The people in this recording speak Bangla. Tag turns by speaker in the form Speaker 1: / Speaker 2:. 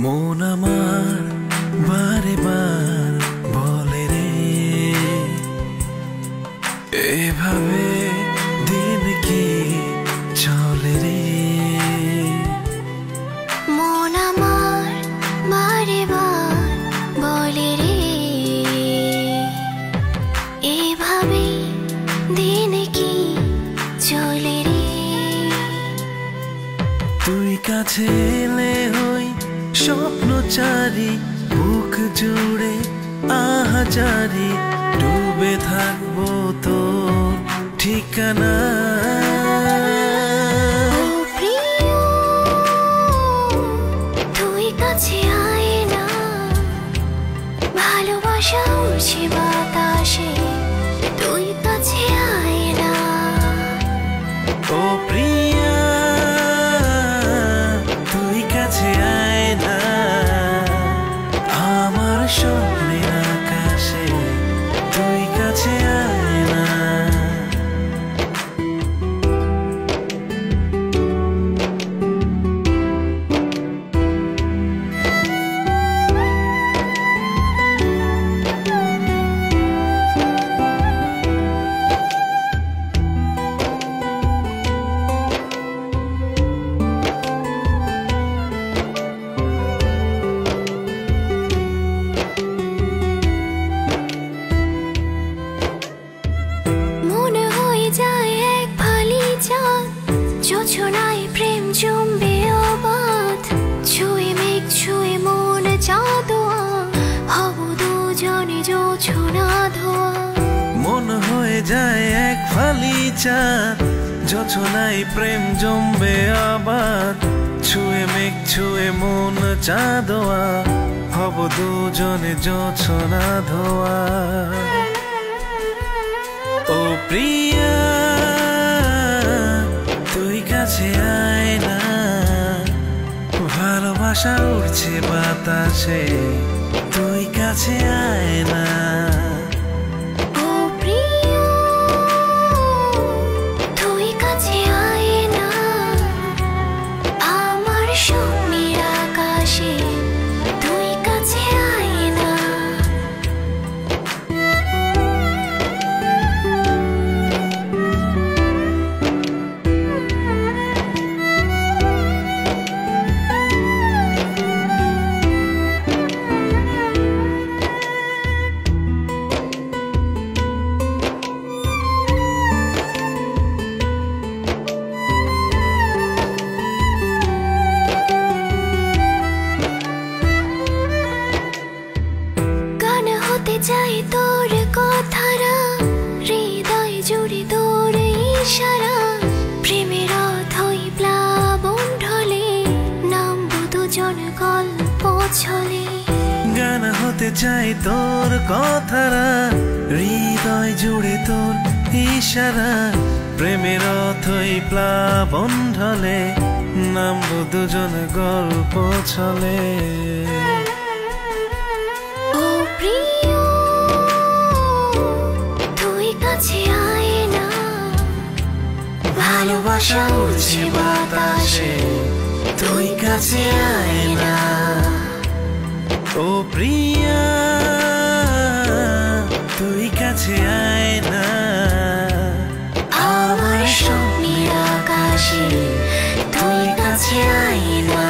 Speaker 1: মন আমার বারে বার বলে রে, এভাবে দিন কি চলে রে।
Speaker 2: মন আমার বারে বার বলে রে, এভাবে দিন কি চলে রে।
Speaker 1: তুই কাছে এলে হই স্বপ্নচারী, বুক জুড়ে আহাজারি, ডুবে থাকবো তোর ঠিকানা।
Speaker 2: তুই কাছে আয় না, ভালোবাসা উড়ছে বাতাসে, তুই কাছে আয় না।
Speaker 1: ও প্রিয়া তুই কাছে আয় না, আমার স্বপ্নের আকাশে তুই কাছে আয় না।
Speaker 2: জোছনায় প্রেম জমবে অবাধ, ছুঁয়ে মেঘ ছুঁয়ে মন চাঁদোয়া, হব দুজনে জোছনা ধোয়া।
Speaker 1: মন হয়ে যায় এক ফালি চাঁদ, জোছনায় প্রেম জমবে আবার, ছুঁয়ে মেঘ ছুঁয়ে মন চাঁদোয়া, হব দুজনে জোছনা ধোয়া। ও প্রিয়া তুই কাছে আয় না, ভালোবাসা উড়ছে বাতাসে, তুই কাছে আয় না।
Speaker 2: ও প্রিয় তুই কাছে আয় না, আমার স্বপ্নের আকাশে তুই কাছে আয় না। চাই তোর কথারা, হৃদয় জুড়ে তোর ইশারা, প্রেমের অথই প্লাবন ঢলে, নামবো দুজন গল্প ছলে।
Speaker 1: গান হতে চাই তোর কথারা, হৃদয় জুড়ে তোর ইশারা, প্রেমের অথই প্লাবন ঢলে, নামবো দুজন গল্প ছলে।
Speaker 2: ও প্রিয় তুই কাছে আয় না,
Speaker 1: ভালোবাসা উড়ছে বাতাসে, তুই কাছে আয় না। ও প্রিয়া তুই কাছে আয় না,
Speaker 2: আমার স্বপ্নের আকাশে তুই কাছে আয় না।